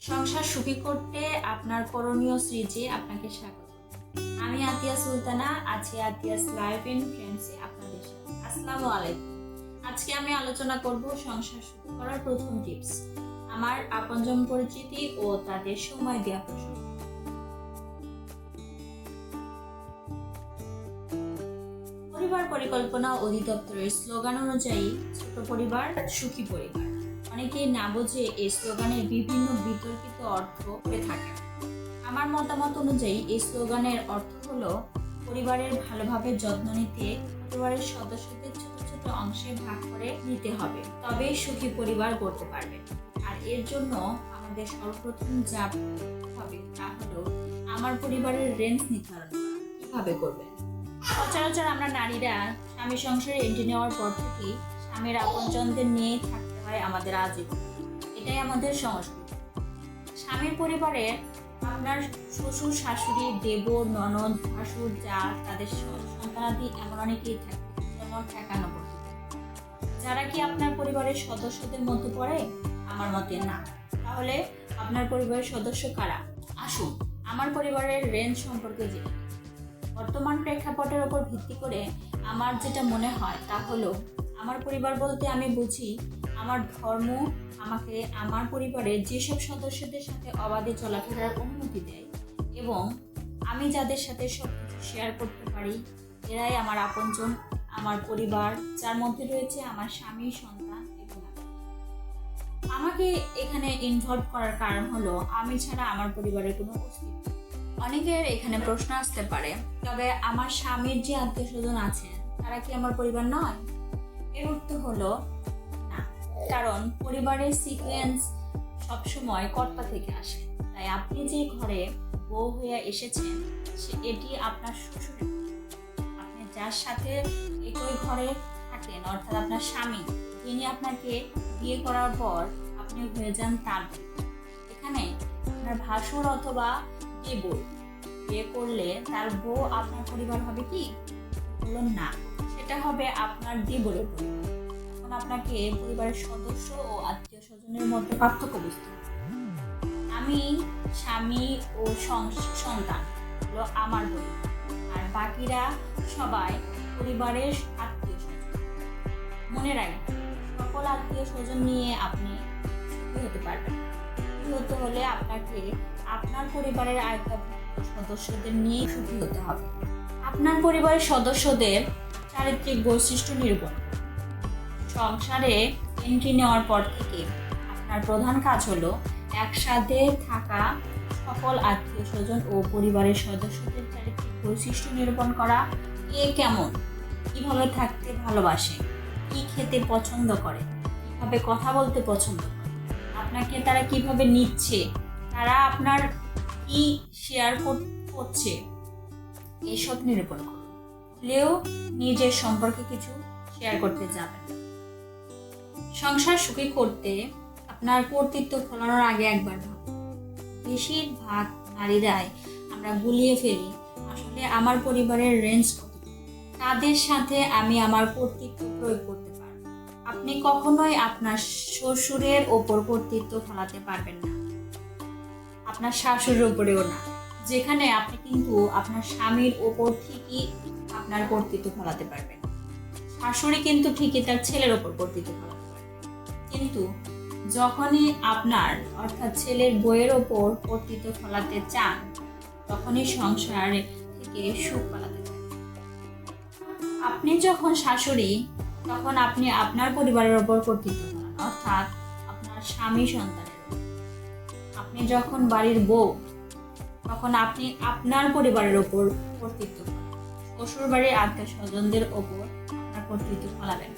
সংসার সুখী করতে আপনার করণীয় সিরিজে আপনাকে স্বাগত। আমি আতিয়া সুলতানা, আছি আতিয়াস লাইফ এন্ড ফ্রেন্ডসে আপনাদের সাথে। আসসালামু আলাইকুম। আজকে আমি আলোচনা করব সংসার সুখী করার প্রথম টিপস, আমার আপনজন পরিচিতি ও তাদের সময় দেওয়া প্রসঙ্গ। পরিবার পরিকল্পনা অধিদপ্তরের স্লোগান অনুযায়ী ছোট পরিবার সুখী পরিবার। অনেকেই না বুঝে এই স্লোগানের বিভিন্ন বিতর্কিত অর্থ করে থাকে। আমার মতামত অনুযায়ী এই স্লোগানের অর্থ হলো পরিবারের ভালোভাবে যত্ন নিতে পরিবারের সদস্যদের ছোট ছোট অংশে ভাগ করে নিতে হবে, তবেই সুখী পরিবার গড়তে পারবে। আর এর জন্য আমাদের সর্বপ্রথম যা হবে তা হলো আমার পরিবারের রেঞ্জ নির্ধারণ করা। কিভাবে করবেন? সচরাচর আমরা নারীরা স্বামী সংসারে এন্ট্রি নেওয়ার পর থেকেই স্বামীর আপনজনদের নিয়েই থাকতে হয় আমাদের আজীবন। এটাই আমাদের সংস্কৃতি। স্বামীর পরিবারে আপনার শ্বশুর শাশুড়ি, দেবর, ননদ, ভাসুর, যা, তাদের সন্তানাদি এমন অনেকেই থাকে, যেমন 91। যারা কি আপনার পরিবারের সদস্যদের মধ্যে পড়ে? আমার মতে না। তাহলে আপনার পরিবারের সদস্য কারা? আসুন আমার পরিবারের রেঞ্জ সম্পর্কে জেনে। বর্তমান প্রেক্ষাপটের উপর ভিত্তি করে আমার যেটা মনে হয় তা হলো, আমার পরিবার বলতে আমি বুঝি আমার ধর্ম আমাকে আমার পরিবারের যেসব সদস্যদের সাথে অবাধে চলাফেরার অনুমতি দেয় এবং আমি যাদের সাথে সব কিছু শেয়ার করতে পারি, এরাই আমার আপনজন, আমার পরিবার, যার মধ্যে রয়েছে আমার স্বামী, সন্তান এবং আমি। আমাকে এখানে ইনভলভ করার কারণ হলো আমি ছাড়া আমার পরিবারের কোনো অস্তিত্ব। অনেকের এখানে প্রশ্ন আসতে পারে, তবে আমার স্বামীর যে আত্মীয় স্বজন আছেন তারা কি আমার পরিবার নয়? এর উত্তর হলো না, কারণ পরিবারের সিকোয়েন্স সবসময় কর্তা থেকে আসে। তাই আপনি যে ঘরে বউ হয়ে এসেছেন এটি আপনার শ্বশুরের। আপনি যার সাথে একই ঘরে থাকেন, অর্থাৎ আপনার স্বামী, তিনি আপনাকে বিয়ে করার পর আপনি হয়ে যান তার। এখানে আপনার ভাসুর অথবা দেবর বিয়ে করলে তার বউ আপনার পরিবার হবে কি? বলুন না, সেটা হবে আপনার দেবরের পরিবার। এখন আপনাকে পরিবারের সদস্য ও আত্মীয় স্বজনের মধ্যে পার্থক্য বুঝতে হবে। আমি, স্বামী ও সন্তান হলো আমার পরিবার, আর বাকিরা সবাই পরিবারের আত্মীয় স্বজন। মনে রাখবেন, সকল আত্মীয় স্বজন নিয়ে আপনি সুখী হতে পারবেন। সুখী হতে হলে আপনাকে আপনার পরিবারের আয়ত্তাভুক্ত সদস্যদের নিয়ে সুখী হতে হবে। আপনার পরিবারের সদস্যদের চারিত্রিক বৈশিষ্ট্য নিরূপণ। সংসারে এন্ট্রি নেওয়ার পর থেকে আপনার প্রধান কাজ হলো একসাথে থাকা সকল আত্মীয় স্বজন ও পরিবারের সদস্যদের চারিত্রিক বৈশিষ্ট্য নিরূপণ করা। কে কেমন, কিভাবে থাকতে ভালোবাসে, কি খেতে পছন্দ করে, কিভাবে কথা বলতে পছন্দ করে, আপনাকে তারা কিভাবে নিচ্ছে, তারা আপনার কি শেয়ার করছে, এসব নিরূপণ করুন। ভুলেও নিজের সম্পর্কে কিছু শেয়ার করতে যাবেন না। সংসার সুখী করতে আপনার কর্তৃত্ব ফলানোর আগে একবার ভাবুন। বেশিরভাগ নারীরাই আমরা গুলিয়ে ফেলি আসলে আমার পরিবারের রেঞ্জ কত, তাদের সাথে আমি আমার কর্তৃত্ব প্রয়োগ করতে পারব। আপনি কখনোই আপনার শ্বশুরের ওপর কর্তৃত্ব ফলাতে পারবেন না, আপনার শাশুড়ির উপরেও না, যেখানে আপনি কিন্তু আপনার স্বামীর ওপর ঠিকই আপনার কর্তৃত্ব ফলাতে পারবেন। শাশুড়ি কিন্তু ঠিকই তার ছেলের ওপর কর্তৃত্ব ফলাতে পারবে, কিন্তু যখনই আপনার অর্থাৎ ছেলের বউয়ের ওপর কর্তৃত্ব ফলাতে চান, তখনই সংসার থেকে সুখ পালাতে চান। আপনি যখন শাশুড়ি, তখন আপনি আপনার পরিবারের ওপর কর্তৃত্ব ফলান, অর্থাৎ আপনার স্বামী, সন্তানের ওপর। আপনি যখন বাড়ির বউ, তখন আপনি আপনার পরিবারের ওপর কর্তৃত্ব ফলান, শ্বশুর বাড়ির আত্মীয় স্বজনদের ওপর আপনার কর্তৃত্ব ফলাবেন।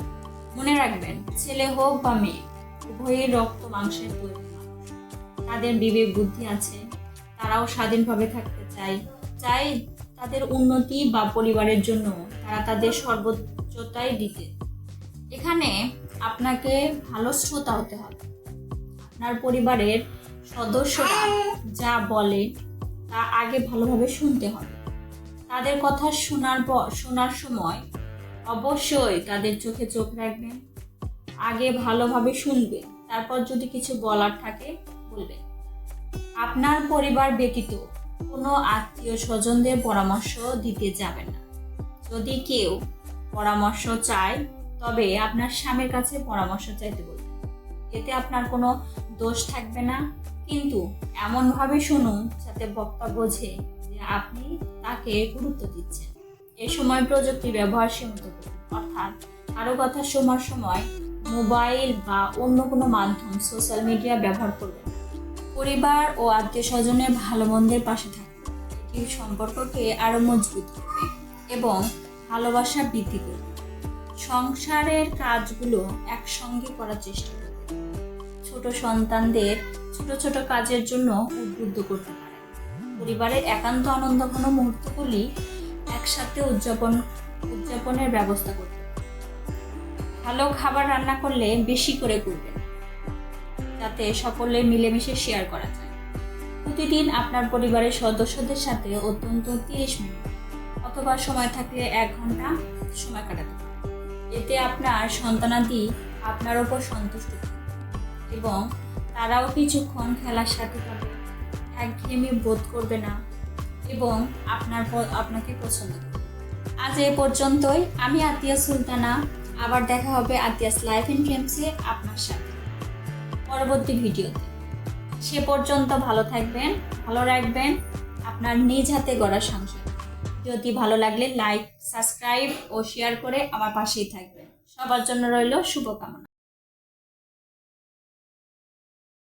মনে রাখবেন, ছেলে হোক বা মেয়ে, উভয়ের রক্ত মাংসের তৈরি মানুষ। তাদের বিবেক বুদ্ধি আছে, তারাও স্বাধীনভাবে থাকতে চায় তাদের উন্নতি বা পরিবারের জন্য তারা তাদের সর্বোচ্চটাই দিতে। এখানে আপনাকে ভালো শ্রোতা হতে হবে। আপনার পরিবারের সদস্যরা যা বলে তা আগে ভালোভাবে শুনতে হবে। তাদের কথা শোনার সময় অবশ্যই তাদের চোখে চোখ রাখবেন। আগে ভালোভাবে শুনবেন, তারপর যদি কিছু বলার থাকে বলবেন। আপনার পরিবার ব্যতীত কোনো আত্মীয় স্বজনদের পরামর্শ দিতে যাবেন না। যদি কেউ পরামর্শ চায় তবে আপনার স্বামীর কাছে পরামর্শ চাইতে বলবেন। এতে আপনার কোনো দোষ থাকবে না, কিন্তু এমনভাবে শুনুন যাতে বক্তা বোঝে যে আপনি তাকে গুরুত্ব দিচ্ছেন। এ সময় প্রযুক্তি ব্যবহার সীমিত করুন, অর্থাৎ কারো কথা শোনার সময় মোবাইল বা অন্য কোনো মাধ্যম সোশ্যাল মিডিয়া ব্যবহার করবেন না। পরিবার ও আত্মীয় স্বজনের ভালো মন্দের পাশে থাকুন। এটি সম্পর্ককে আরও মজবুত করবে এবং ভালোবাসা বৃদ্ধি করবে। সংসারের কাজগুলো একসঙ্গে করার চেষ্টা করবে। ছোট সন্তানদের ছোট ছোট কাজের জন্য উদ্বুদ্ধ করতে পারে। পরিবারের একান্ত আনন্দঘন মুহূর্তগুলি একসাথে উদযাপনের ব্যবস্থা করতে পারে। ভালো খাবার রান্না করলে বেশি করে করবেন, যাতে সকলে মিলেমিশে শেয়ার করা যায়। প্রতিদিন আপনার পরিবারের সদস্যদের সাথে অত্যন্ত 30 মিনিট অথবা সময় থাকলে 1 ঘন্টা সময় কাটাতে পারেন। এতে আপনার সন্তানাদি আপনার ওপর সন্তুষ্ট থাকবে এবং তারাও কিছুক্ষণ খেলার সাথে পাবে, একঘেয়েমি বোধ করবে না এবং আপনাকে পছন্দ করবে। আজ এ পর্যন্তই। আমি আতিয়া সুলতানা। আবার দেখা হবে আতিয়াস লাইফ ইন ড্রিমসে আপনার সাথে পরবর্তী ভিডিওতে। সে পর্যন্ত ভালো থাকবেন, ভালো রাখবেন আপনার নিজ হাতে গড়া সংসার। ভিডিওটি ভালো লাগলে লাইক, সাবস্ক্রাইব ও শেয়ার করে আমার পাশেই থাকবেন। সবার জন্য রইল শুভকামনা।